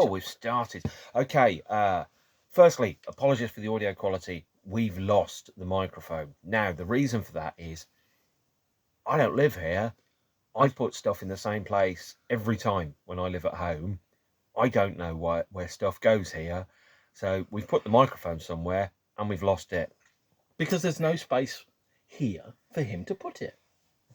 We've started. Okay. Firstly, apologies for the audio quality. We've lost the microphone. Now, the reason for that is I don't live here. I put stuff in the same place every time when I live at home. I don't know where stuff goes here. So we've put the microphone somewhere and we've lost it. Because there's no space here for him to put it.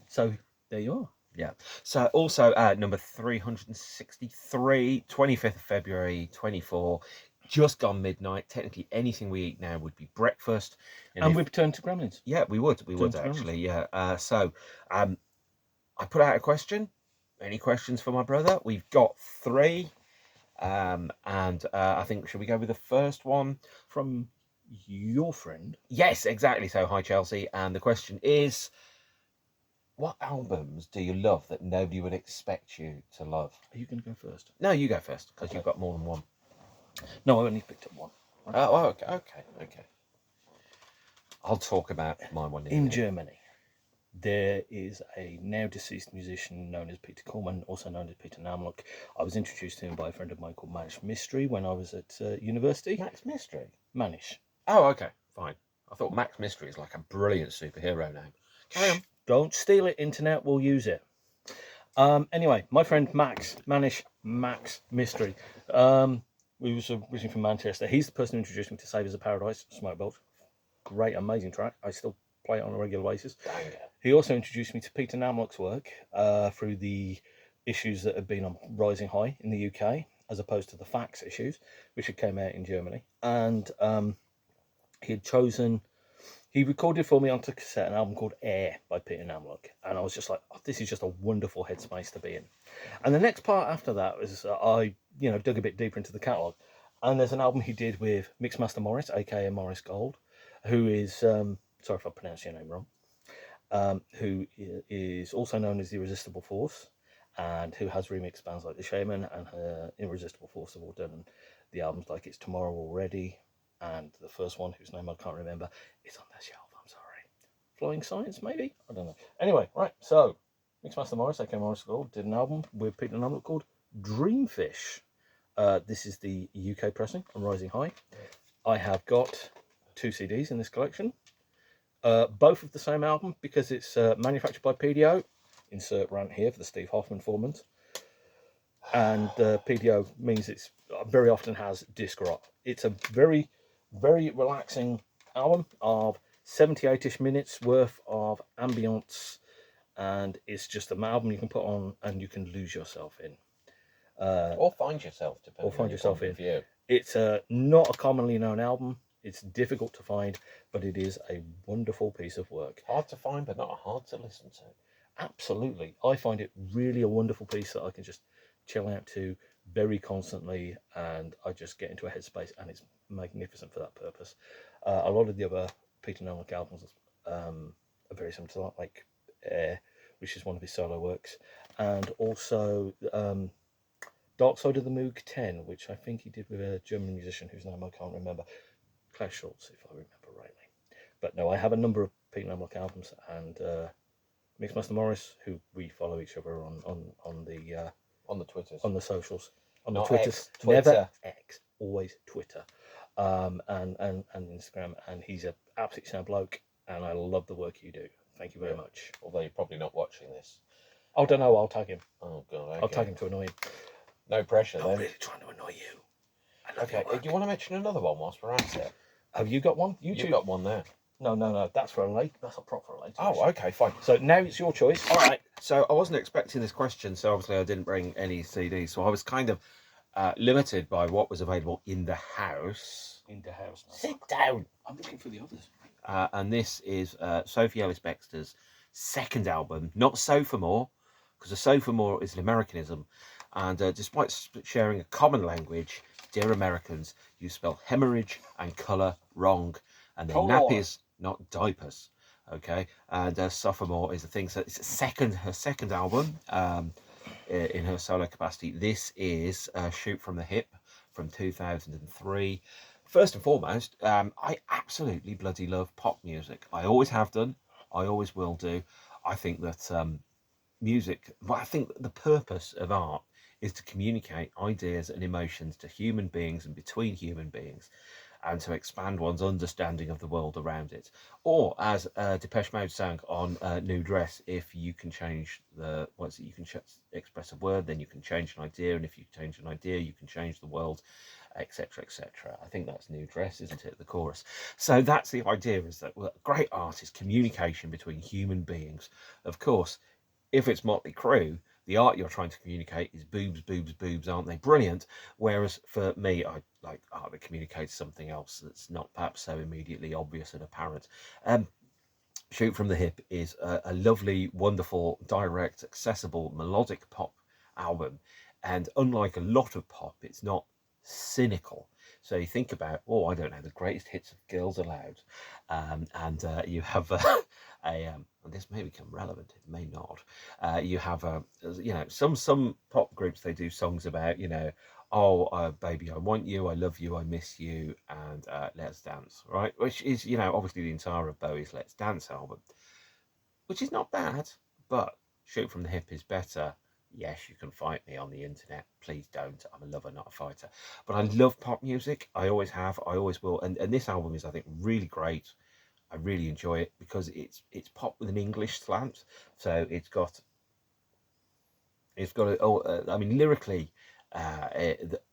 So there you are. Yeah. So also number 363, 25th of February, 24, just gone midnight. Technically anything we eat now would be breakfast. And we've turned to gremlins. Yeah, we would actually. Yeah. I put out a question. Any questions for my brother? We've got 3. I think, should we go with the first one? From your friend? Yes, exactly. So, hi, Chelsea. And the question is, what albums do you love that nobody would expect you to love? Are you going to go first? No, you go first, because you've got more than one. No, I only picked up one. Oh, okay. I'll talk about my one. In Germany, there is a now deceased musician known as Peter Kollmann, also known as Peter Namlock. I was introduced to him by a friend of mine called Manish Mystery when I was at university. Max Mystery? Manish. Oh, okay, fine. I thought Max Mystery is like a brilliant superhero name. Carry on. Don't steal it, internet, we'll use it. Anyway, my friend Max Mystery. We was originally from Manchester. He's the person who introduced me to Savers of Paradise, Smoke Bolt. Great, amazing track. I still play it on a regular basis. He also introduced me to Peter Namlock's work through the issues that had been on Rising High in the UK, as opposed to the Fax issues, which had came out in Germany. And he recorded for me onto cassette an album called Air by Peter Namlock. And I was just like, oh, this is just a wonderful headspace to be in. And the next part after that was I dug a bit deeper into the catalogue. And there's an album he did with Mixmaster Morris, aka Morris Gold, who is, sorry if I pronounced your name wrong, who is also known as the Irresistible Force, and who has remixed bands like The Shaman and Irresistible Force have all done the albums like It's Tomorrow Already, and the first one, whose name I can't remember, is on that shelf, I'm sorry. Flying Science, maybe? I don't know. Anyway, right, so Mixmaster Morris, aka Morris Gold, did an album with Peter Namlock called Dreamfish. This is the UK pressing on Rising High. I have got 2 CDs in this collection. Both of the same album because it's manufactured by PDO. Insert rant here for the Steve Hoffman formant. And PDO means it's very often has disc rot. It's a very, very relaxing album of 78-ish minutes worth of ambience, and it's just an album you can put on and you can lose yourself in. Or find yourself in. It's not a commonly known album. It's difficult to find, but it is a wonderful piece of work. Hard to find, but not hard to listen to. Absolutely. I find it really a wonderful piece that I can just chill out to very constantly, and I just get into a headspace, and it's magnificent for that purpose. A lot of the other Peter Namlock albums are very similar to that, like Air, which is one of his solo works, and also Dark Side of the Moog 10, which I think he did with a German musician whose name I can't remember. Klaus Schultz, if I remember rightly. But no, I have a number of Peter Namlock albums, and Mixmaster Morris, who we follow each other on the Twitters, on the socials, on Not the Twitters, X, Twitter. Never X, always Twitter, and Instagram. And he's an absolutely sound bloke, and I love the work you do. Thank you very much. Although you're probably not watching this. I don't know. I'll tag him. Oh God, okay. I'll tag him to annoy him. No pressure. I'm really trying to annoy you. Okay. Do you want to mention another one whilst we're at it? Have you got one? You've got one there. No. That's for a late. That's a prop for a later. Oh, okay, fine. So now it's your choice. All right. So I wasn't expecting this question, so obviously I didn't bring any CDs. So I was kind of limited by what was available in the house. In the house. No. Sit down. I'm looking for the others. And this is Sophie Ellis-Bextor's second album, not Sophomore, because a Sophomore is an Americanism. And despite sharing a common language, dear Americans, you spell hemorrhage and colour wrong. And then nappies, not diapers. Okay, and Sophomore is the thing. So it's her second album in her solo capacity. This is Shoot from the Hip from 2003. First and foremost, I absolutely bloody love pop music. I always have done. I always will do. I think that music. Well, I think the purpose of art is to communicate ideas and emotions to human beings and between human beings, and to expand one's understanding of the world around it. Or, as Depeche Mode sang on New Dress, if you can change you can express a word, then you can change an idea, and if you change an idea, you can change the world, etc., etc. I think that's New Dress, isn't it? The chorus. So that's the idea: is that great art is communication between human beings. Of course, if it's Motley Crue, the art you're trying to communicate is boobs, boobs, boobs, aren't they brilliant? Whereas for me, I like art that communicates something else that's not perhaps so immediately obvious and apparent. Shoot from the Hip is a lovely, wonderful, direct, accessible, melodic pop album. And unlike a lot of pop, it's not cynical. So you think about, oh, I don't know, the greatest hits of Girls Aloud. And you have and this may become relevant, it may not. You have, some pop groups, they do songs about, oh, baby, I want you, I love you, I miss you, and Let's Dance, right? Which is, obviously the entire of Bowie's Let's Dance album, which is not bad, but Shoot from the Hip is better. Yes, you can fight me on the internet. Please don't. I'm a lover, not a fighter. But I love pop music. I always have. I always will. And this album is, I think, really great. I really enjoy it because it's pop with an English slant. So lyrically,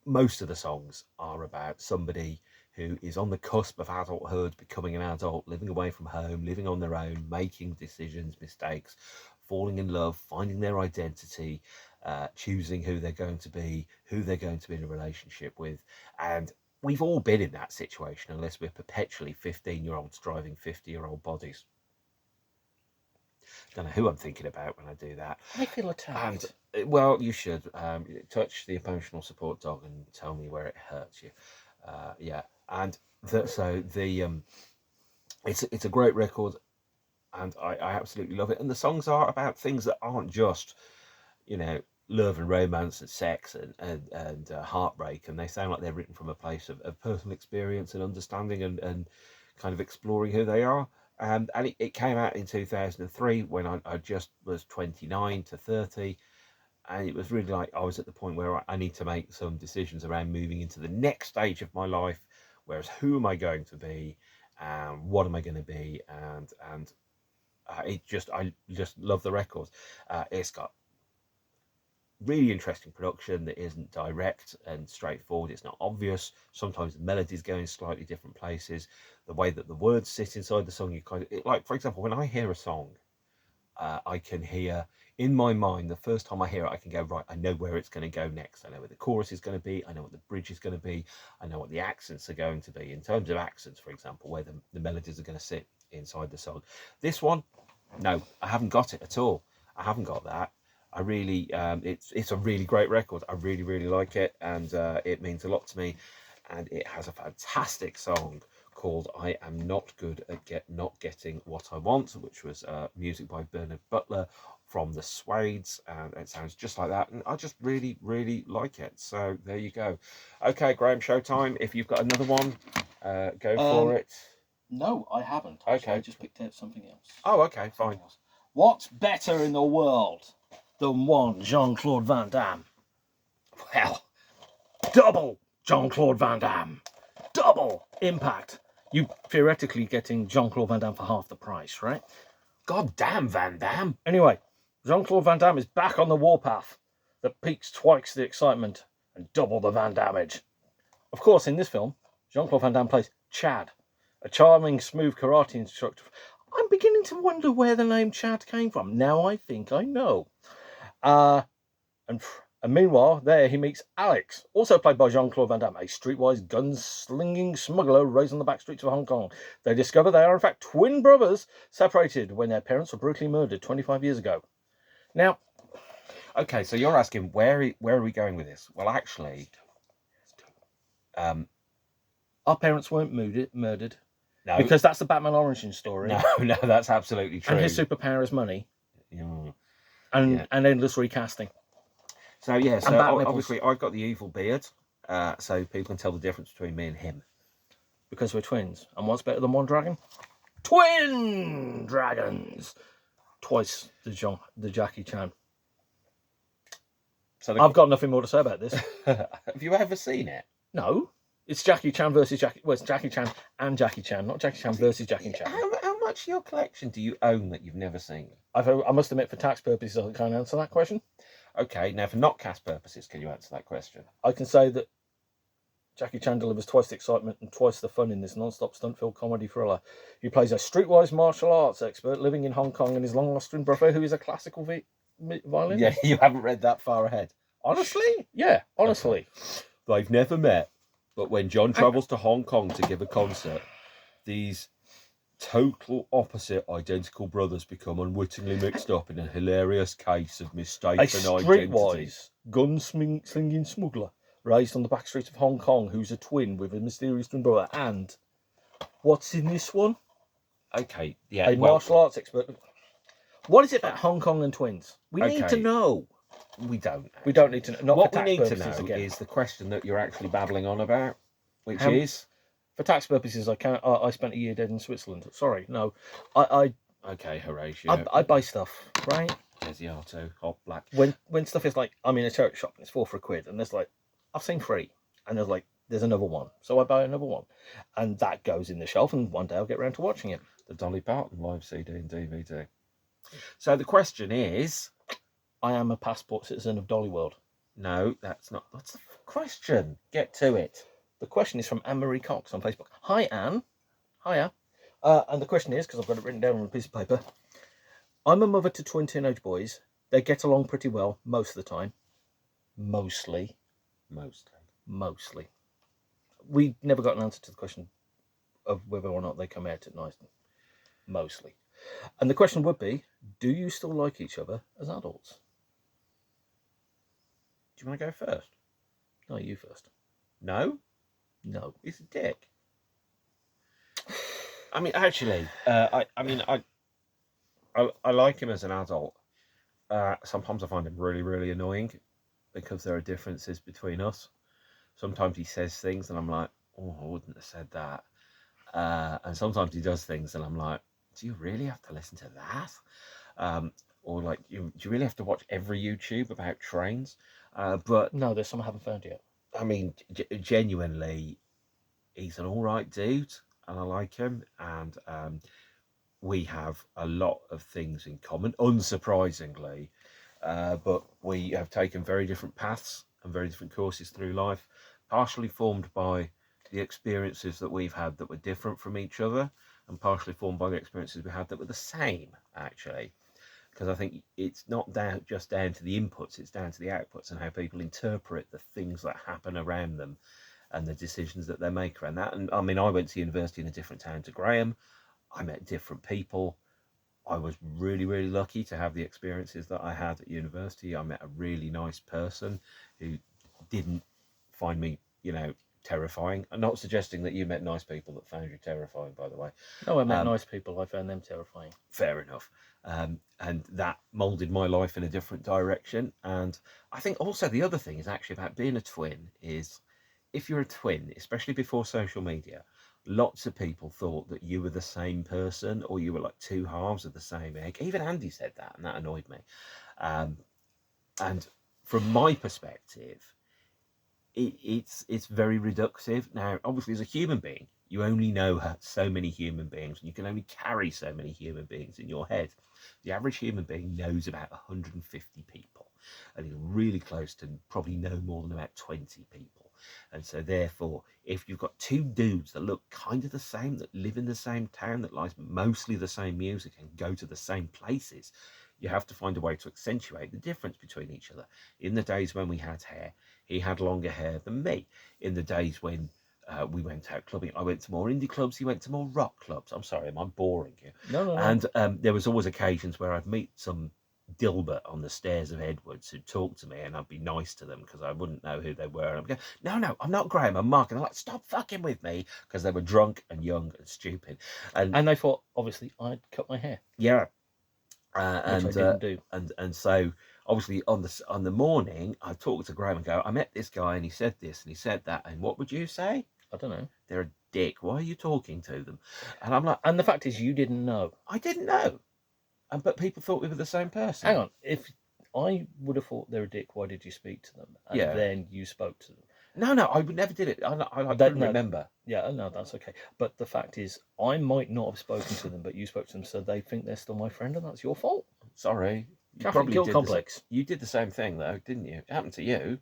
most of the songs are about somebody who is on the cusp of adulthood, becoming an adult, living away from home, living on their own, making decisions, mistakes, falling in love, finding their identity, choosing who they're going to be, who they're going to be in a relationship with. And we've all been in that situation, unless we're perpetually 15-year-olds driving 50-year-old bodies. Don't know who I'm thinking about when I do that. I feel attacked. And, well, you should touch the emotional support dog and tell me where it hurts you. Yeah, and it's a great record, and I absolutely love it. And the songs are about things that aren't just, love and romance and sex and heartbreak, and they sound like they're written from a place of personal experience and understanding and kind of exploring who they are. And it came out in 2003 when I just was 29 to 30, and it was really like I was at the point where I need to make some decisions around moving into the next stage of my life. Whereas, who am I going to be, and what am I going to be, and I just love the record. It's got really interesting production that isn't direct and straightforward. It's not obvious. Sometimes the melodies go in slightly different places. The way that the words sit inside the song, like, for example, when I hear a song, I can hear in my mind, the first time I hear it, I can go, right, I know where it's going to go next. I know where the chorus is going to be. I know what the bridge is going to be. I know what the accents are going to be. In terms of accents, for example, where the melodies are going to sit inside the song. This one, no, I haven't got it at all. I haven't got that. I really, it's a really great record. I really, really like it, and it means a lot to me. And it has a fantastic song called "I Am Not Good at Not Getting What I Want," which was music by Bernard Butler from the Suedes, and it sounds just like that. And I just really, really like it. So there you go. Okay, Graham, showtime. If you've got another one, go for it. No, I haven't. Okay. I just picked out something else. Oh, okay, fine. What's better in the world than one Jean-Claude Van Damme? Well, double Jean-Claude Van Damme. Double impact. You theoretically getting Jean-Claude Van Damme for half the price, right? God damn, Van Damme. Anyway, Jean-Claude Van Damme is back on the warpath that peaks twice the excitement and double the Van Damage. Of course, in this film, Jean-Claude Van Damme plays Chad, a charming, smooth karate instructor. I'm beginning to wonder where the name Chad came from. Now I think I know. And meanwhile, there he meets Alex, also played by Jean-Claude Van Damme, a streetwise gun-slinging smuggler raised on the back streets of Hong Kong. They discover they are, in fact, twin brothers, separated when their parents were brutally murdered 25 years ago. Now, okay, so you're asking where are we going with this? Well, actually, our parents weren't murdered. No, because that's the Batman origin story. No, that's absolutely true. And his superpower is money. Yeah. And endless recasting. So yeah, so obviously I've got the evil beard, so people can tell the difference between me and him. Because we're twins. And what's better than one dragon? Twin dragons! Twice the Jackie Chan. So I've got nothing more to say about this. have you ever seen it? No, it's Jackie Chan versus Jackie. Well, it's Jackie Chan and Jackie Chan, not Jackie Chan versus Jackie Chan. How much of your collection do you own that you've never seen? I must admit, for tax purposes, I can't answer that question. Okay, now for NOTCAST purposes, can you answer that question? I can say that Jackie Chan delivers twice the excitement and twice the fun in this non-stop stunt-filled comedy thriller. He plays a streetwise martial arts expert living in Hong Kong and his long-lost twin brother, who is a classical violinist. Yeah, you haven't read that far ahead. Honestly? Yeah, honestly. They've never met, but when John travels to Hong Kong to give a concert, these total opposite identical brothers become unwittingly mixed up in a hilarious case of mistaken A identity. streetwise gun-slinging smuggler raised on the back streets of Hong Kong who's a twin with a mysterious twin brother. And what's in this one? Okay, yeah. A martial arts expert. What is it about Hong Kong and twins? We need to Okay. know. We don't. We don't need to know. Not What for we tax need to purposes know again. is the question that you're actually babbling on about, which How- is... For tax purposes, I spent a year dead in Switzerland. Sorry, no. I Okay, Horatio. I buy stuff, right? Desiato, hot black. When stuff is like, I'm in a charity shop and it's £4 and there's like, I've seen 3, and there's like, there's another one, so I buy another one, and that goes in the shelf, and one day I'll get around to watching it. The Dolly Parton live CD and DVD. So the question is... I am a passport citizen of Dollyworld. No, that's not... What's the question? Get to it. The question is from Anne-Marie Cox on Facebook. Hi, Anne. Hiya. And the question is, because I've got it written down on a piece of paper, I'm a mother to twin teenage boys. They get along pretty well most of the time. Mostly. We never got an answer to the question of whether or not they come out at night. Mostly. And the question would be, do you still like each other as adults? Do you want to go first? No, you first. No? No. He's a dick. I mean, actually, I like him as an adult. Sometimes I find him really, really annoying because there are differences between us. Sometimes he says things and I'm like, oh, I wouldn't have said that. And sometimes he does things and I'm like, do you really have to listen to that? Or like, do you really have to watch every YouTube about trains? But No, there's some I haven't found yet. I mean, genuinely, he's an all right dude, and I like him. And we have a lot of things in common, unsurprisingly. But we have taken very different paths and very different courses through life, partially formed by the experiences that we've had that were different from each other, and partially formed by the experiences we had that were the same, actually. Because I think it's not just down to the inputs, it's down to the outputs and how people interpret the things that happen around them and the decisions that they make around that. And I mean, I went to university in a different town to Graham. I met different people. I was really, really lucky to have the experiences that I had at university. I met a really nice person who didn't find me, terrifying. I'm not suggesting that you met nice people that found you terrifying, by the way. No, I met nice people. I found them terrifying. Fair enough. And that moulded my life in a different direction. And I think also the other thing is actually about being a twin is if you're a twin, especially before social media, lots of people thought that you were the same person or you were like two halves of the same egg. Even Andy said that, and that annoyed me. And from my perspective, it's very reductive. Now, obviously, as a human being, you only know so many human beings, and you can only carry so many human beings in your head. The average human being knows about 150 people, and is really close to probably no more than about 20 people. And so therefore, if you've got two dudes that look kind of the same, that live in the same town, that likes mostly the same music and go to the same places, you have to find a way to accentuate the difference between each other. In the days when we had hair, he had longer hair than me. In the days when we went out clubbing, I went to more indie clubs, he went to more rock clubs. I'm sorry, am I boring you? No. And there was always occasions where I'd meet some Dilbert on the stairs of Edwards who'd talk to me, and I'd be nice to them because I wouldn't know who they were. And I'd go, no, I'm not Graham, I'm Mark. And they're like, stop fucking with me, because they were drunk and young and stupid. And they thought, obviously, I'd cut my hair. Yeah. Which I didn't do. And so obviously on the morning I talked to Graham and go, I met this guy and he said this and he said that, and what would you say? I don't know. They're a dick. Why are you talking to them? And I'm like, And the fact is, you didn't know. I didn't know. But people thought we were the same person. Hang on. I would have thought they're a dick. Why did you speak to them? And Yeah. then you spoke to them. No, I would never did it. I That- couldn't no. remember. Yeah, no, that's okay. But the fact is, I might not have spoken to them, but you spoke to them, so they think they're still my friend, and that's your fault. Sorry. You Catholic probably guilt did complex. You did the same thing, though, didn't you? It happened to you,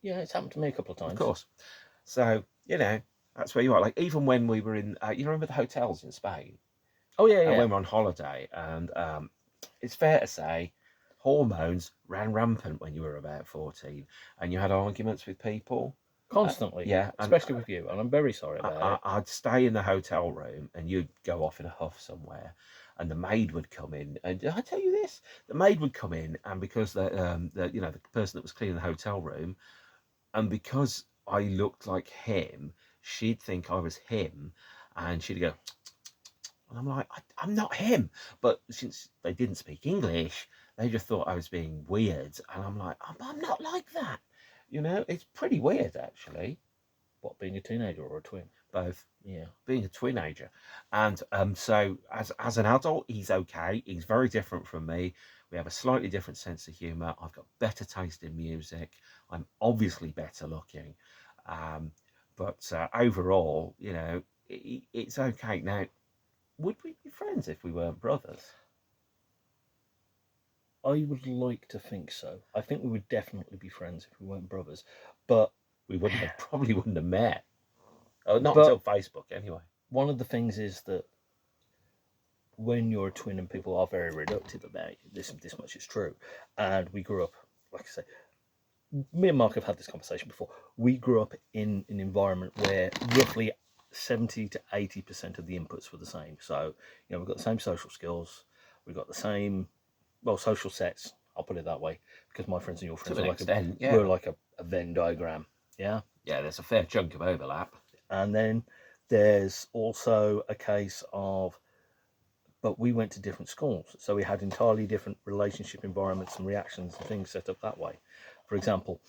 Yeah, it's happened to me a couple of times. of course. So, that's where you are. Like, even when we were in, you remember the hotels in Spain? Oh yeah, And yeah. when we're on holiday, and it's fair to say, hormones ran rampant when you were about 14, and you had arguments with people. Constantly. Yeah, and Especially with you, and I'm very sorry about it. I'd stay in the hotel room, and you'd go off in a huff somewhere, and the maid would come in. And did I tell you this? The maid would come in, and because the person that was cleaning the hotel room, and because I looked like him, she'd think I was him, and she'd go, and I'm like, I'm not him. But since they didn't speak English, they just thought I was being weird, and I'm like, I'm not like that. It's pretty weird, actually. What, being a teenager or a twin? Both. Yeah. Being a teenager, and so as an adult, he's okay. He's very different from me. We have a slightly different sense of humour. I've got better taste in music. I'm obviously better looking, but overall, it's okay. Now, would we be friends if we weren't brothers? I would like to think so. I think we would definitely be friends if we weren't brothers, but We probably wouldn't have met. Oh, not But- until Facebook, anyway. one of the things is that when you're a twin, and people are very reductive about it, this much is true, and we grew up, like I say, me and Mark have had this conversation before. We grew up in an environment where roughly 70 to 80% of the inputs were the same. So, we've got the same social skills, we've got the same, social sets, I'll put it that way, because my friends and your friends To an are like extent, yeah. we're like a Venn diagram. Yeah. Yeah, there's a fair chunk of overlap. And then there's also a case of, but we went to different schools, so we had entirely different relationship environments and reactions and things set up that way. For example,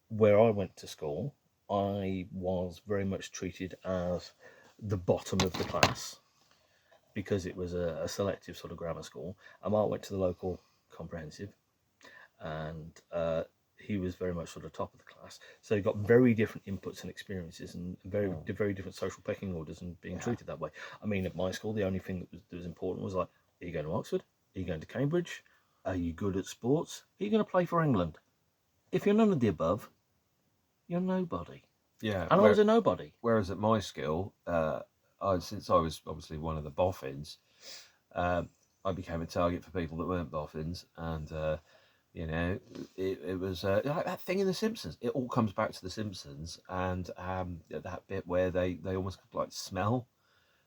where I went to school, I was very much treated as the bottom of the class because it was a selective sort of grammar school. And Mark went to the local comprehensive, and he was very much sort of top of the class. So he got very different inputs and experiences, and very different social pecking orders, and being treated that way. I mean, at my school, the only thing that was important was like, are you going to Oxford? Are you going to Cambridge? Are you good at sports? Are you going to play for England? If you're none of the above, you're nobody. Yeah. And I was a nobody. Whereas at my school, since I was obviously one of the boffins, I became a target for people that weren't boffins, and it was like that thing in The Simpsons. It all comes back to The Simpsons, and that bit where they almost like smell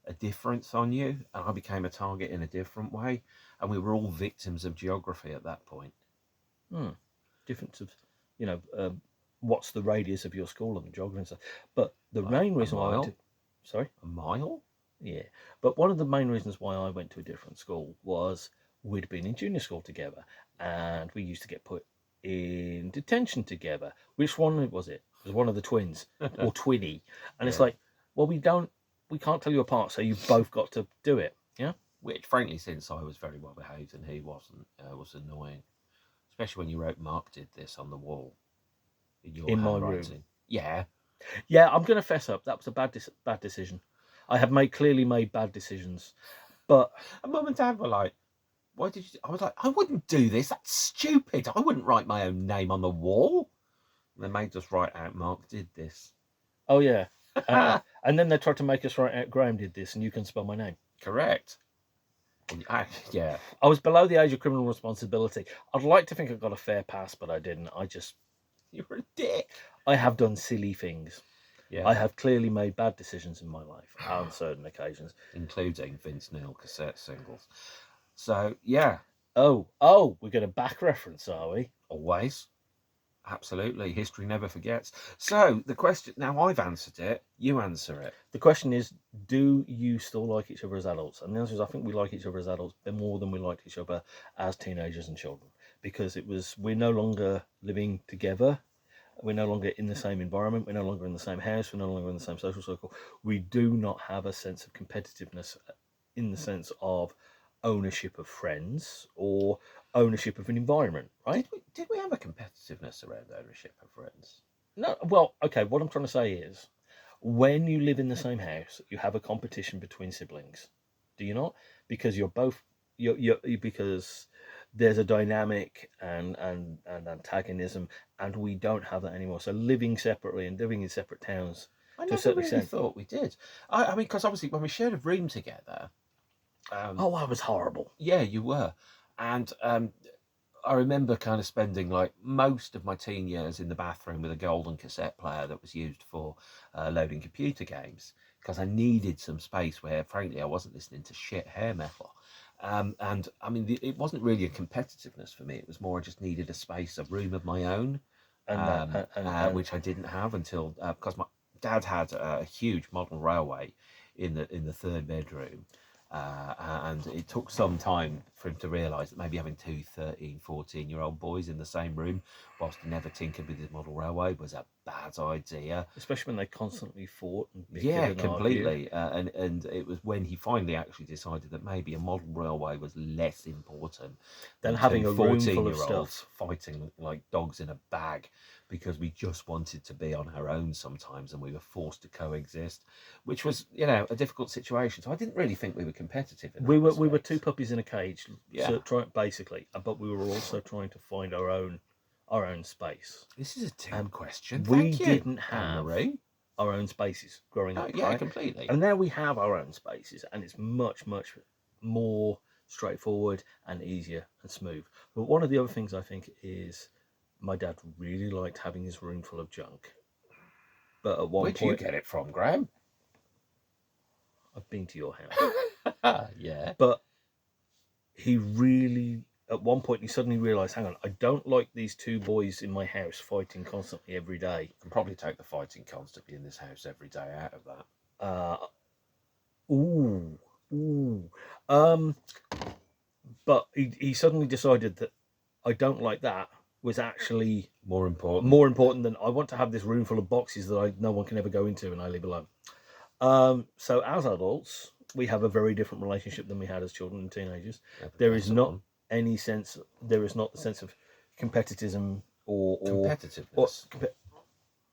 a difference on you, and I became a target in a different way, and we were all victims of geography at that point. Difference of, what's the radius of your school and the geography and stuff. But the main reason why I went to, sorry? A mile? Yeah. But one of the main reasons why I went to a different school was we'd been in junior school together, and we used to get put in detention together. Which one was it? It was one of the twins, or Twinny. And it's like, well, we can't tell you apart, so you've both got to do it. Yeah. Which, frankly, since I was very well behaved and he wasn't, was annoying. Especially when you wrote "Mark did this" on the wall in your In my handwriting. room. Yeah. Yeah, I'm going to fess up. That was a bad decision. I have clearly made bad decisions. But And Mum and Dad were like, "Why did you?" I was like, "I wouldn't do this. That's stupid. I wouldn't write my own name on the wall." And they made us write out "Mark did this." oh yeah, and then they tried to make us write out "Graham did this," and you can spell my name. Correct. And yeah. I was below the age of criminal responsibility. I'd like to think I got a fair pass, but I didn't. You were a dick. I have done silly things. Yeah. I have clearly made bad decisions in my life on certain occasions, including Vince Neil cassette singles. So yeah. Oh, we're going to back reference, are we? Always. Absolutely. History never forgets. So the question, now I've answered it, you answer it. The question is, do you still like each other as adults? And the answer is, I think we like each other as adults more than we liked each other as teenagers and children, because we're no longer living together. We're no longer in the same environment. We're no longer in the same house. We're no longer in the same social circle. We do not have a sense of competitiveness in the sense of ownership of friends or ownership of an environment, right? Did we have a competitiveness around ownership of friends? No, well, okay. What I'm trying to say is, when you live in the same house, you have a competition between siblings. Do you not? Because you're both because there's a dynamic and antagonism, and we don't have that anymore. So living separately and living in separate towns, I to a never certain really extent. thought we did. I mean, because obviously when we shared a room together, Oh, that was horrible. yeah, you were, and I remember kind of spending like most of my teen years in the bathroom with a golden cassette player that was used for loading computer games because I needed some space where, frankly, I wasn't listening to shit hair metal. And I mean, it wasn't really a competitiveness for me. It was more I just needed a space, a room of my own, And that which I didn't have until because my dad had a huge model railway in the third bedroom. And it took some time for him to realise that maybe having two 13, 14-year-old boys in the same room whilst he never tinkered with his model railway was a bad idea. especially when they constantly fought and bickered Yeah, and argued. completely. And it was when he finally actually decided that maybe a model railway was less important Then than having two a room full of 14-year-olds stuff. fighting like dogs in a bag because we just wanted to be on our own sometimes and we were forced to coexist, which was, you know, a difficult situation. So I didn't really think we were competitive in We that were respect. two puppies in a cage, Yeah. basically, but we were also trying to find our own space. This is a deep question. We Thank you, didn't have Anne-Marie. our own spaces growing Oh, up, yeah, right? completely. And now we have our own spaces, and it's much more straightforward and easier and smooth. But one of the other things I think is my dad really liked having his room full of junk. But at one Where'd you point, get it from, Graham? I've been to your house, Yeah. but he really, at one point, he suddenly realised, hang on, I don't like these two boys in my house fighting constantly every day. I can probably take the fighting constantly in this house every day out of that. Ooh. But he suddenly decided that I don't like that was actually More important. more important than I want to have this room full of boxes that no one can ever go into and I live alone. So as adults, we have a very different relationship than we had as children and teenagers. There is not any sense. There is not the sense of competitism or competitiveness.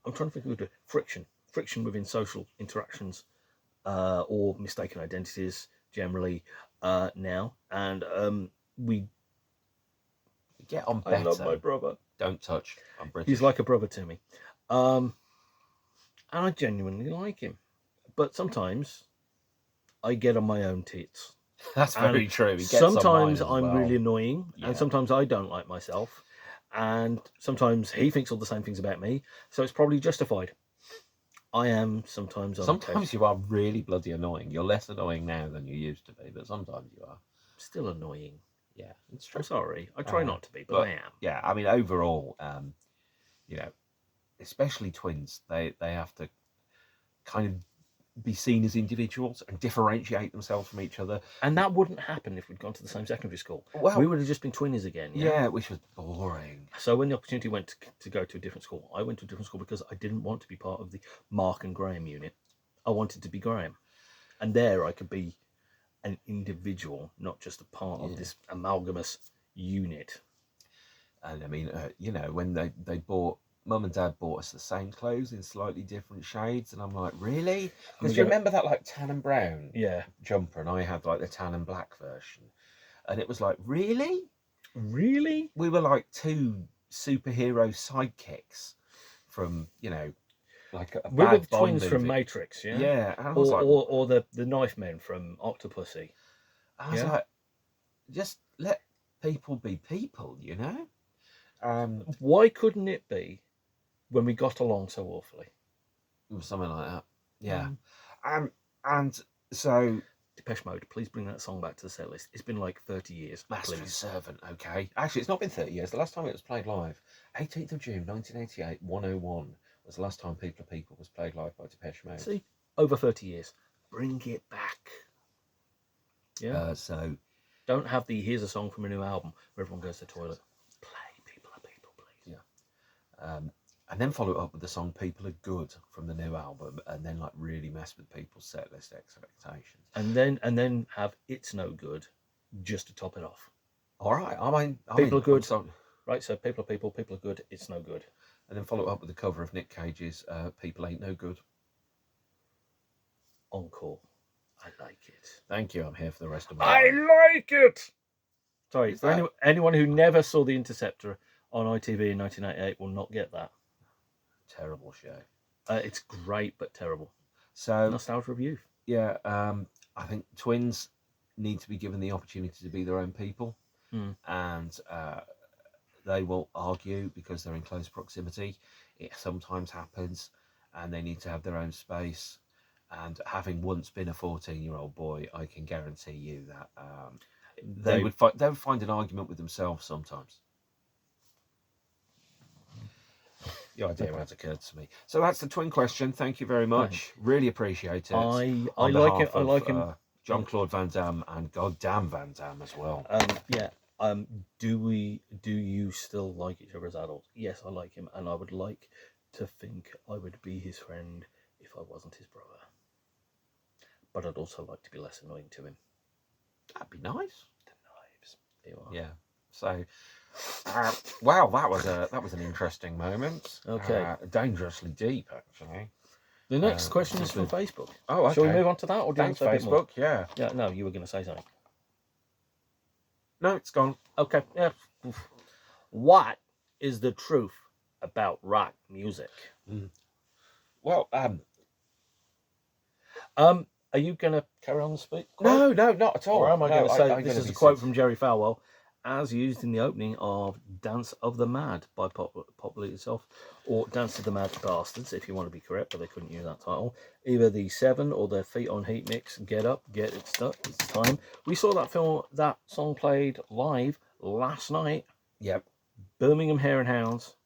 I'm trying to think of the friction within social interactions, or mistaken identities generally now. And we get on I better. love my brother. Don't touch. I'm British. He's like a brother to me, and I genuinely like him. But sometimes I get on my own tits. That's very true. He gets Sometimes on mine as I'm well. really annoying, Yeah. and sometimes I don't like myself, and sometimes he thinks all the same things about me. So it's probably justified. I am sometimes you are really bloody annoying. You're less annoying now than you used to be, but sometimes you are. Still annoying. Yeah, it's true. I'm sorry. I try not to be, but I am. Yeah, I mean, overall, you know, especially twins, they have to kind of be seen as individuals and differentiate themselves from each other. And that wouldn't happen if we'd gone to the same secondary school. Well, we would have just been twinnies again. Yeah, which was boring. So when the opportunity went to go to a different school, I went to a different school because I didn't want to be part of the Mark and Graham unit. I wanted to be Graham. And there I could be an individual, not just a part of this amalgamous unit. And I mean, you know, when they bought, Mum and Dad bought us the same clothes in slightly different shades, and I'm like, really? Because you remember that like tan and brown jumper, and I had like the tan and black version, and it was like, really? We were like two superhero sidekicks from, you know, like a we were bad twins movie. from Matrix, yeah. Yeah, and I was or the knife men from Octopussy. I was like, just let people be people, you know. Why couldn't it be when we got along so awfully? Something like that. Yeah. And so Depeche Mode, please bring that song back to the set list. It's been like 30 years. Master and Servant, okay. Actually, it's not been 30 years. The last time it was played live, 18th of June, 1988, 101, was the last time People Are People was played live by Depeche Mode. See, over 30 years. Bring it back. Yeah. So don't have the here's a song from a new album where everyone goes to the toilet. Play People Are People, please. Yeah. And then follow it up with the song People Are Good from the new album, and then like really mess with people's set list expectations. And then have It's No Good just to top it off. All right. I mean, People are good. sorry. Right, so people are people are good, it's no good. And then follow up with the cover of Nick Cage's "People Ain't No Good." Encore. I like it. Thank you. I'm here for the rest of my I life. like it! Sorry, Is for that- anyone who never saw The Interceptor on ITV in 1988 will not get that. Terrible show. It's great, but terrible. So Nostalgia of youth. yeah, I think twins need to be given the opportunity to be their own people, and they will argue because they're in close proximity. It sometimes happens, and they need to have their own space. And having once been a 14-year-old boy, I can guarantee you that they would find an argument with themselves sometimes. The idea has occurred to me. So that's the twin question. Thank you very much. Really appreciate it. I On like behalf it. I like him. Jean-Claude Van Damme and goddamn Van Damme as well. Yeah. Do you still like each other as adults? Yes, I like him, and I would like to think I would be his friend if I wasn't his brother. But I'd also like to be less annoying to him. That'd be nice. The knives. There you are. Yeah. So, wow, that was an interesting moment. Okay. Dangerously deep, actually. The next question is from Facebook. Oh, okay. Shall we move on to that, or do you want Thanks, to say a bit more? Facebook. Yeah. Yeah. No, you were going to say something. No, it's gone. Okay. Yeah. What is the truth about rock music? Well, are you going to carry on the speak? no, not at all. Or am I going to say I'm this gonna is a be quote from Jerry Falwell, as used in the opening of Dance of the Mad by Popular itself, or Dance of the Mad Bastards, if you want to be correct, but they couldn't use that title. Either the Seven or their Feet on Heat mix. Get up, get it stuck. It's time. We saw that song played live last night. Yep. Birmingham Hare and Hounds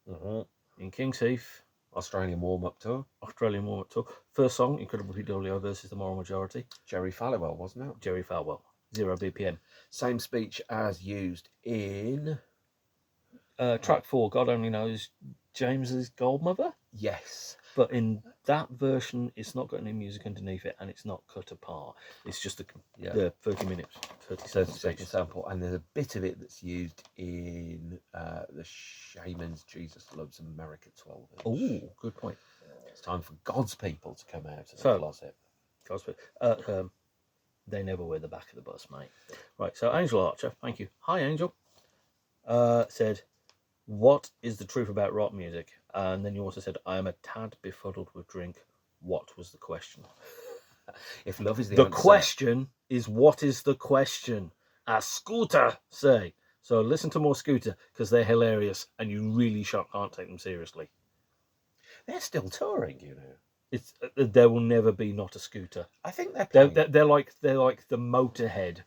in King's Heath. Australian warm-up tour. Australian warm-up tour. First song, Incredible PWO versus the Moral Majority. Jerry Falwell, wasn't it? Jerry Falwell. 0 BPM. Same speech as used in track 4, God Only Knows James's Goldmother. Yes. But in that version, it's not got any music underneath it, and it's not cut apart. It's just the 30 minutes, 30 second sample, and there's a bit of it that's used in the Shaman's Jesus Loves America 12 inch. Oh, good point. It's time for God's people to come out of the closet. God's people. They never wear the back of the bus, mate. Right, so Angel Archer, thank you. Hi, Angel. Said, what is the truth about rock music? And then you also said, I am a tad befuddled with drink. What was the question? If love is the The answer, question is, what is the question? As Scooter say. So listen to more Scooter, because they're hilarious, and you really can't take them seriously. they're still touring, you know. It's there will never be not a Scooter. I think they're They're like the Motorhead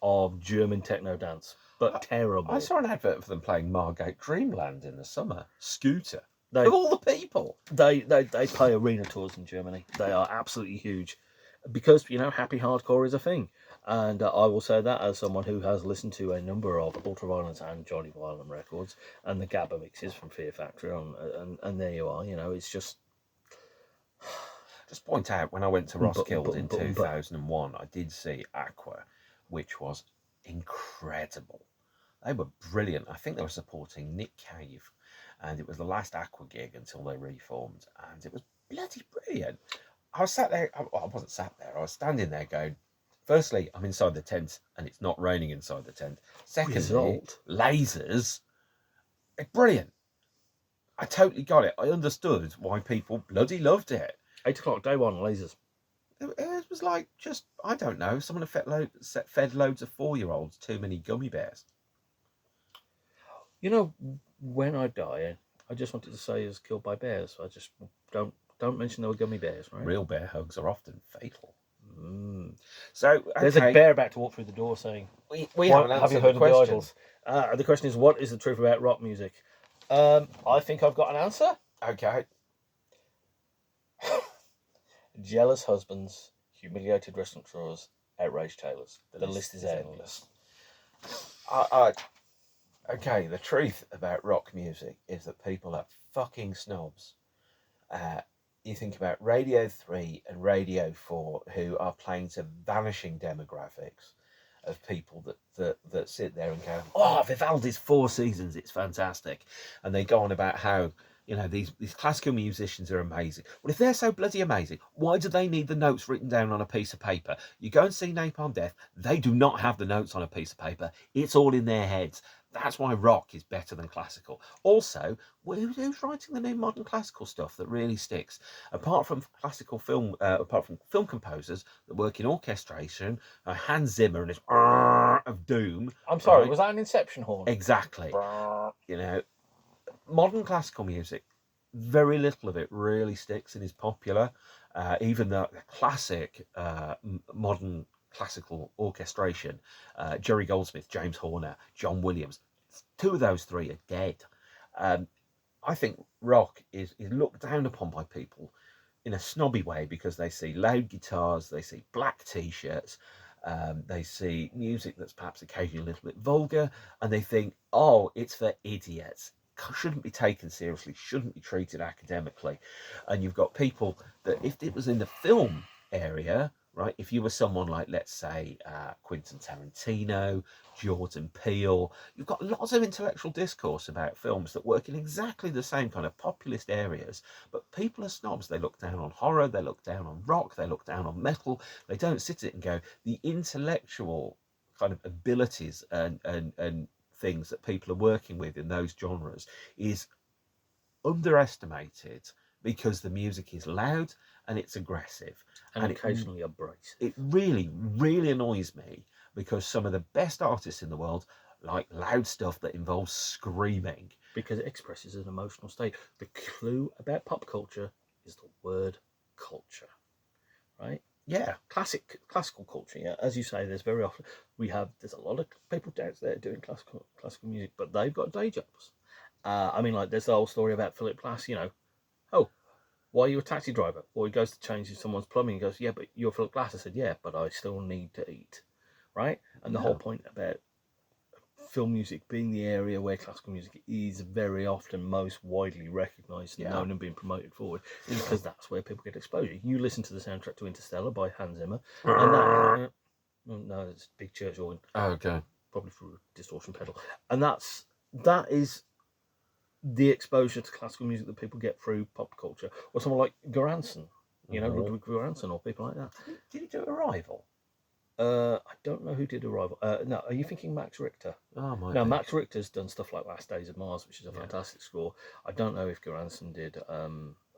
of German techno dance, but terrible. I saw an advert for them playing Margate Dreamland in the summer. Scooter. They, of all the people. They play arena tours in Germany. They are absolutely huge. Because, happy hardcore is a thing. And I will say that as someone who has listened to a number of Ultraviolence and Johnny Violent records and the Gabba mixes from Fear Factory and there you are, it's just... Just point out, when I went to Roskilde in 2001, I did see Aqua, which was incredible. They were brilliant. I think they were supporting Nick Cave, and it was the last Aqua gig until they reformed, and it was bloody brilliant. I was sat there, I wasn't sat there, I was standing there going, firstly, I'm inside the tent, and it's not raining inside the tent. Secondly, lasers, brilliant. I totally got it. I understood why people bloody loved it. 8 o'clock, day one, lasers. It was like, just, I don't know, someone fed loads of 4-year-olds too many gummy bears. When I die, I just wanted to say I was killed by bears. I just don't mention they were gummy bears, right? Real bear hugs are often fatal. So, okay. There's a bear about to walk through the door saying, we haven't answered have you heard the of the question. Idols? The question is, what is the truth about rock music? I think I've got an answer. Okay. Jealous husbands, humiliated restaurateurs, outraged tailors. The list is endless. Okay, the truth about rock music is that people are fucking snobs. You think about Radio 3 and Radio 4, who are playing to vanishing demographics, of people that sit there and go, oh, Vivaldi's Four Seasons, it's fantastic, and they go on about how, you know, these classical musicians are amazing. Well, if they're so bloody amazing, why do they need the notes written down on a piece of paper? You go and see Napalm Death, they do not have the notes on a piece of paper. It's all in their heads. That's why rock is better than classical. Also, who's writing the new modern classical stuff that really sticks? Apart from classical film, apart from film composers that work in orchestration, Hans Zimmer and his of doom. I'm sorry, right? was that an Inception horn? Exactly. You know, modern classical music, very little of it really sticks and is popular. Even the classic modern classical orchestration, Jerry Goldsmith, James Horner, John Williams, two of those three are dead. I think rock is looked down upon by people in a snobby way because they see loud guitars, they see black t-shirts, they see music that's perhaps occasionally a little bit vulgar, and they think, oh, it's for idiots, shouldn't be taken seriously, shouldn't be treated academically. And you've got people that, if it was in the film area, right, if you were someone like, let's say, Quentin Tarantino, Jordan Peele, you've got lots of intellectual discourse about films that work in exactly the same kind of populist areas, but people are snobs. They look down on horror, they look down on rock, they look down on metal. They don't sit it and go, the intellectual kind of abilities and things that people are working with in those genres is underestimated because the music is loud and it's aggressive, and occasionally abrasive. It really, really annoys me because some of the best artists in the world like loud stuff that involves screaming because it expresses an emotional state. The clue about pop culture is the word culture, right? Yeah, classical culture. Yeah, as you say, there's a lot of people out there doing classical music, but they've got day jobs. I mean, like there's the whole story about Philip Glass. You know, oh, why are you a taxi driver? Or he goes to change someone's plumbing. He goes, yeah, but you're Philip Glass. I said, yeah, but I still need to eat, right? And the whole point about film music being the area where classical music is very often most widely recognised and known and being promoted forward is because that's where people get exposure. You listen to the soundtrack to Interstellar by Hans Zimmer, and that no, it's Big Church organ. Oh, okay. Probably through a distortion pedal, and that is the exposure to classical music that people get through pop culture, or someone like Göransson, you know, Ludwig Göransson, or people like that. Did he do Arrival? I don't know who did Arrival. No, are you thinking Max Richter? Oh, my. No, Max Richter's done stuff like Last Days of Mars, which is a fantastic score. I don't know if Göransson did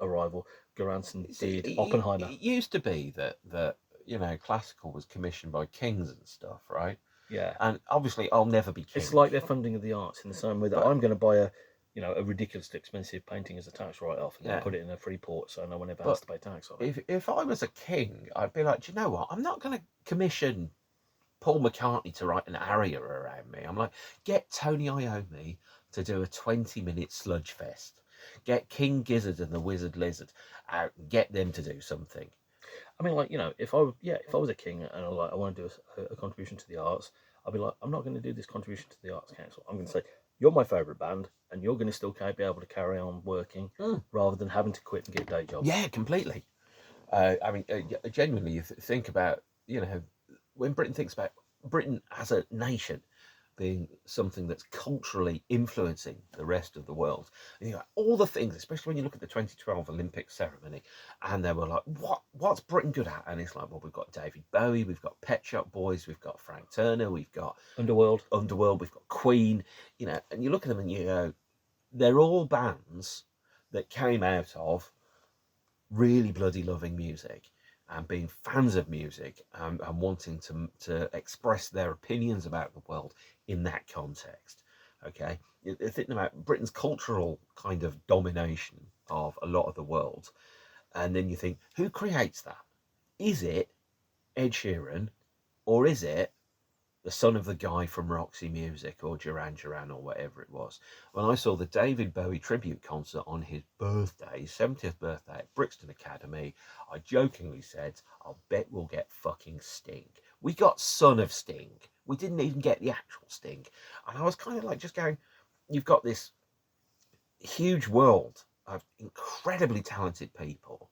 Arrival. Göransson did Oppenheimer. It used to be that you know, classical was commissioned by kings and stuff, right? Yeah. And obviously, I'll never be king. It's like their funding of the arts in the same way that I'm going to buy a ridiculously expensive painting as a tax write-off and then put it in a free port so no one ever has to pay tax on it. If I was a king, I'd be like, do you know what? I'm not going to commission Paul McCartney to write an aria around me. I'm like, get Tony Iommi to do a 20-minute sludge fest. Get King Gizzard and the Wizard Lizard out and get them to do something. I mean, like, you know, if I was a king and I want to do a contribution to the arts, I'd be like, I'm not going to do this contribution to the Arts Council. I'm going to say, you're my favourite band, and you're going to still be able to carry on working rather than having to quit and get day jobs. Yeah, completely. I mean, genuinely, you think about, you know, when Britain thinks about Britain as a nation being something that's culturally influencing the rest of the world. And you know, all the things, especially when you look at the 2012 Olympic ceremony, and they were like, what's Britain good at? And it's like, well, we've got David Bowie, we've got Pet Shop Boys, we've got Frank Turner, we've got Underworld, we've got Queen, you know, and you look at them and you go, they're all bands that came out of really bloody loving music and being fans of music and wanting to express their opinions about the world in that context. Okay, you're thinking about Britain's cultural kind of domination of a lot of the world, and then you think, who creates that? Is it Ed Sheeran, or is it the son of the guy from Roxy Music or Duran Duran or whatever it was? When I saw the David Bowie tribute concert on his birthday, 70th birthday at Brixton Academy, I jokingly said, I'll bet we'll get fucking Sting. We got Son of Sting. We didn't even get the actual Sting. And I was kind of like just going, you've got this huge world of incredibly talented people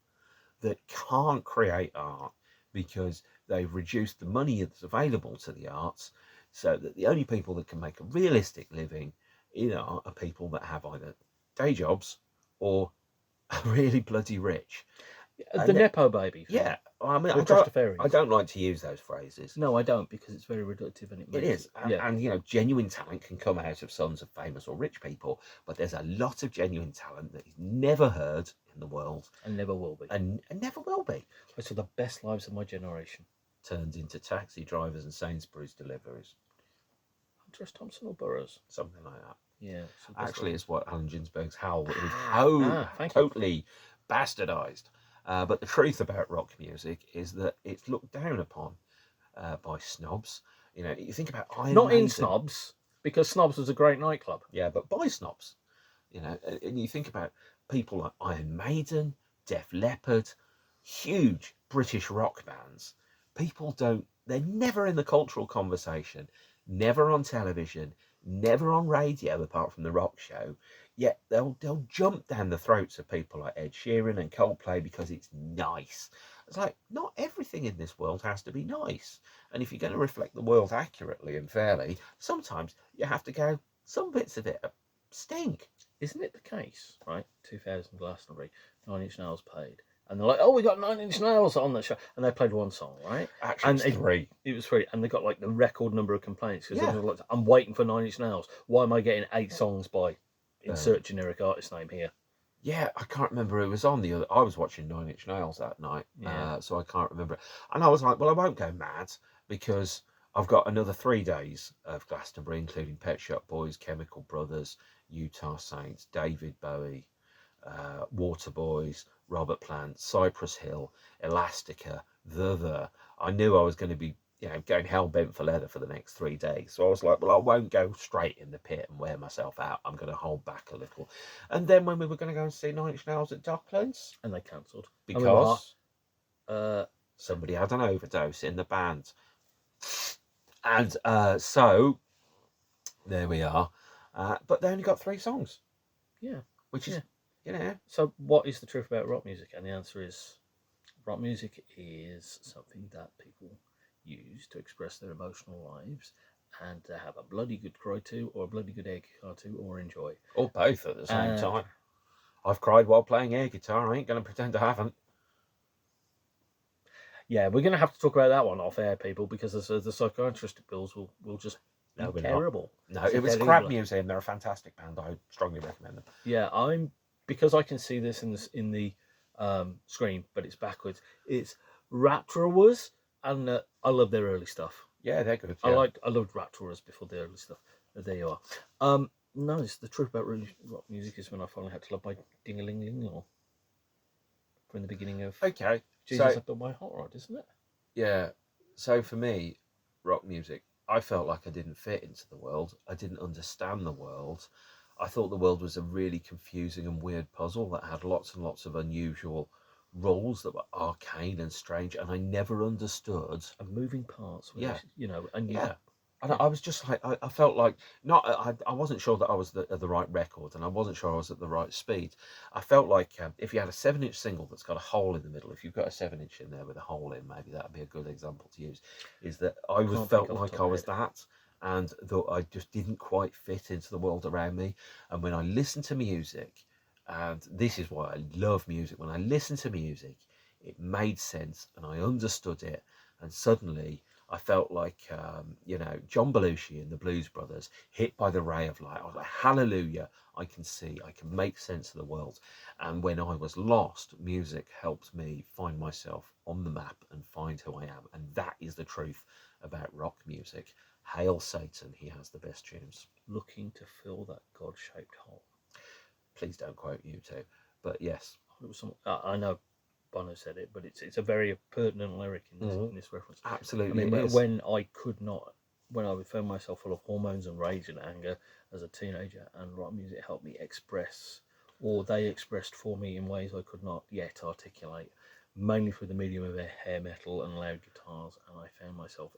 that can't create art because they've reduced the money that's available to the arts, so that the only people that can make a realistic living in art are people that have either day jobs or are really bloody rich. The And Nepo baby thing. yeah, I mean, Or trust the fairies. I don't like to use those phrases. No, I don't, because it's very reductive and it It makes is, and you know, genuine talent can come out of sons of famous or rich people, but there's a lot of genuine talent that is never heard in the world, and never will be. and never will be. I saw the best lives of my generation. Turned into taxi drivers and Sainsbury's deliverers, Hunter S. Thompson or Burroughs? something like that. Yeah. Actually, it's what Allen Ginsberg's Howl is thank you. totally bastardized. But the truth about rock music is that it's looked down upon by snobs. You know, you think about Iron Not Maiden. in Snobs, because Snobs was a great nightclub. Yeah, but by snobs. You know, and you think about people like Iron Maiden, Def Leppard, huge British rock bands. People don't, they're never in the cultural conversation, never on television, never on radio apart from the rock show. Yet they'll jump down the throats of people like Ed Sheeran and Coldplay because it's nice. It's like, not everything in this world has to be nice. And if you're going to reflect the world accurately and fairly, sometimes you have to go, some bits of it stink. Isn't it the case, right? 2000 Glastonbury, 9 Inch Nails played. And they're like, oh, we got 9 Inch Nails on the show. And they played one song, right? Actually, and it's three. It was free. And they got like the record number of complaints. Because Yeah. they were like, I'm waiting for 9 Inch Nails. Why am I getting 8 songs by insert generic artist name here? Yeah, I can't remember. It was on the other. I was watching 9 Inch Nails that night, so I can't remember. And I was like, well, I won't go mad because I've got another 3 days of Glastonbury, including Pet Shop Boys, Chemical Brothers, Utah Saints, David Bowie, Waterboys, Robert Plant, Cypress Hill, Elastica, I knew I was going to be, you know, going hell bent for leather for the next 3 days. So I was like, well, I won't go straight in the pit and wear myself out. I'm going to hold back a little. And then when we were going to go and see 9 Inch Nails at Docklands, And they cancelled. because somebody had an overdose in the band. And so there we are. But they only got 3 songs. Yeah. Which is, you know. So what is the truth about rock music? And the answer is, rock music is something that people use to express their emotional lives and to have a bloody good cry to, or a bloody good air guitar to, or enjoy. Or both at the same time. I've cried while playing air guitar. I ain't going to pretend I haven't. Yeah, we're going to have to talk about that one off air, people, because the psychiatrist bills will just be terrible. No, it was Crab Museum. They're a fantastic band. I strongly recommend them. Yeah, because I can see this in the screen, but it's backwards. It's Rapturous, and I love their early stuff. Yeah, they're good. Yeah. I loved Rapturous before the early stuff. There you are. No, it's the truth about rock music is when I finally had to love my ding-a-ling-ling, or from the beginning of Okay. Jesus, I've done my hot rod, isn't it? Yeah. So for me, rock music, I felt like I didn't fit into the world. I didn't understand the world. I thought the world was a really confusing and weird puzzle that had lots and lots of unusual rules that were arcane and strange, and I never understood. And moving parts. Yeah. You know, and yeah. And I was just like, I felt like, I wasn't sure that I was at the right record, and I wasn't sure I was at the right speed. I felt like if you had a 7-inch single that's got a hole in the middle, if you've got a 7-inch in there with a hole in, maybe that would be a good example to use, is that I felt like I was that, and that I just didn't quite fit into the world around me. And when I listened to music, and this is why I love music, when I listened to music, it made sense, and I understood it, and suddenly I felt like, John Belushi and the Blues Brothers, hit by the ray of light. I was like, hallelujah, I can see, I can make sense of the world. And when I was lost, music helped me find myself on the map and find who I am. And that is the truth about rock music. Hail Satan, he has the best tunes. Looking to fill that God-shaped hole. Please don't quote U2, but yes. It was I know Bono said it, but it's a very pertinent lyric in this reference. Absolutely. I mean, when I would find myself full of hormones and rage and anger as a teenager, and rock music helped me express, or they expressed for me in ways I could not yet articulate, mainly through the medium of hair metal and loud guitars, and I found myself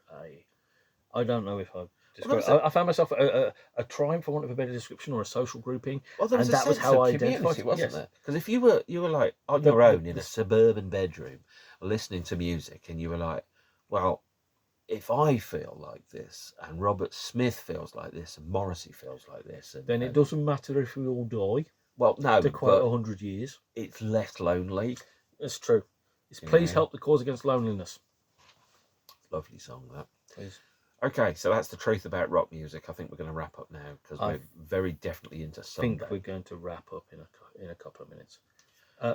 I don't know if I found myself a tribe, for want of a better description, or a social grouping. Well, there was and that was how I identified it, wasn't there? Because if you were like on your own in a suburban bedroom listening to music, and you were like, Well, if I feel like this, and Robert Smith feels like this, and Morrissey feels like this, and, Then it doesn't matter if we all die. well, no, To quote but 100 years. it's less lonely. It's true. It's You please know. help the cause against loneliness. Lovely song, that. Please. Okay, so that's the truth about rock music. I think we're going to wrap up now because we're very definitely into I Sunday. think we're going to wrap up in a couple of minutes.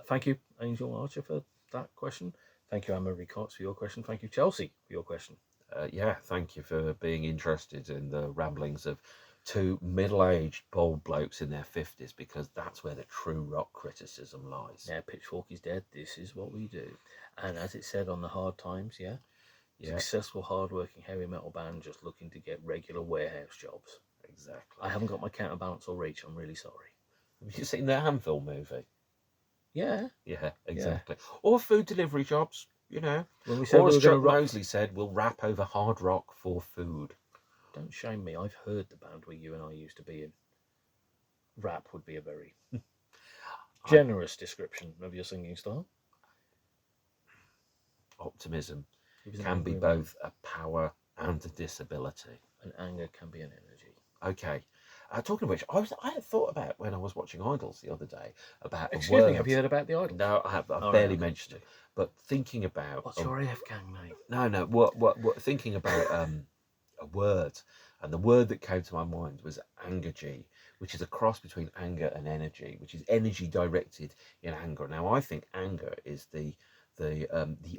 Thank you, Angel Archer, for that question. Thank you, Anne-Marie Cox, for your question. Thank you, Chelsea, for your question. Yeah, thank you for being interested in the ramblings of two middle-aged bald blokes in their 50s, because that's where the true rock criticism lies. Now, Pitchfork is dead. This is what we do. And as it said on the Hard Times, yeah. Successful, hard-working heavy metal band just looking to get regular warehouse jobs. Exactly. I haven't got my counterbalance or reach. I'm really sorry. Have you seen the Anvil movie? Yeah. Yeah, exactly. Or food delivery jobs, you know. When we said Or we as were going Chuck to rock, Mosley said, we'll rap over hard rock for food. don't shame me. I've heard the band where you and I used to be in. Rap would be a very generous description of your singing style. Optimism He was an can be angry man, both a power and a disability. and anger can be an energy. Okay. Talking of which, I had thought about when I was watching Idols the other day about Excuse a word. me, have you heard about the Idols? No, I have. I've All barely right, okay. mentioned it. But thinking about What's your AF gang name? no, what thinking about a word, and the word that came to my mind was angergy, which is a cross between anger and energy, which is energy directed in anger. Now, I think anger is the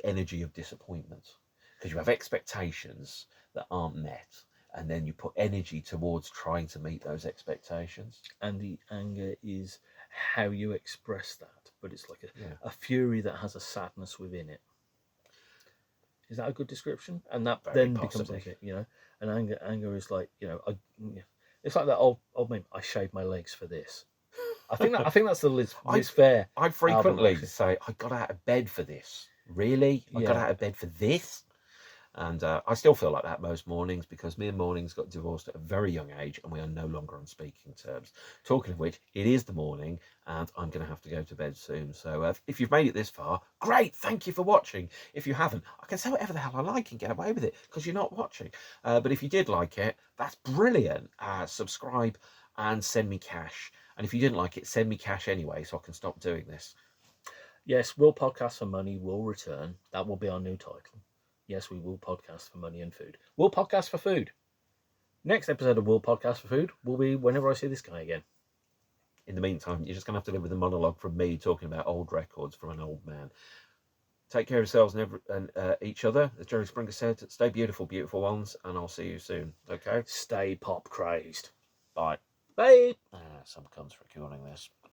energy of disappointment, because you have expectations that aren't met, and then you put energy towards trying to meet those expectations. And the anger is how you express that, but it's like Yeah. a fury that has a sadness within it. Is that a good description? And that Very then possibly. becomes anger, And anger is like, it's like that old meme. I shaved my legs for this. I think that's the Liz Fair. I frequently say, I got out of bed for this. Really? I got Yeah. out of bed for this? And I still feel like that most mornings, because me and Mornings got divorced at a very young age and we are no longer on speaking terms. Talking of which, it is the morning and I'm going to have to go to bed soon. So if you've made it this far, great, thank you for watching. If you haven't, I can say whatever the hell I like and get away with it because you're not watching. But if you did like it, that's brilliant. Subscribe and send me cash. And if you didn't like it, send me cash anyway so I can stop doing this. Yes, Will Podcast for Money will return. That will be our new title. Yes, we will podcast for money and food. We'll podcast for food. Next episode of We'll Podcast for Food will be whenever I see this guy again. In the meantime, you're just going to have to live with a monologue from me talking about old records from an old man. Take care of yourselves and each other. As Jerry Springer said, stay beautiful, beautiful ones, and I'll see you soon. Okay? Stay pop crazed. Bye. Bye. Some cunts recording this.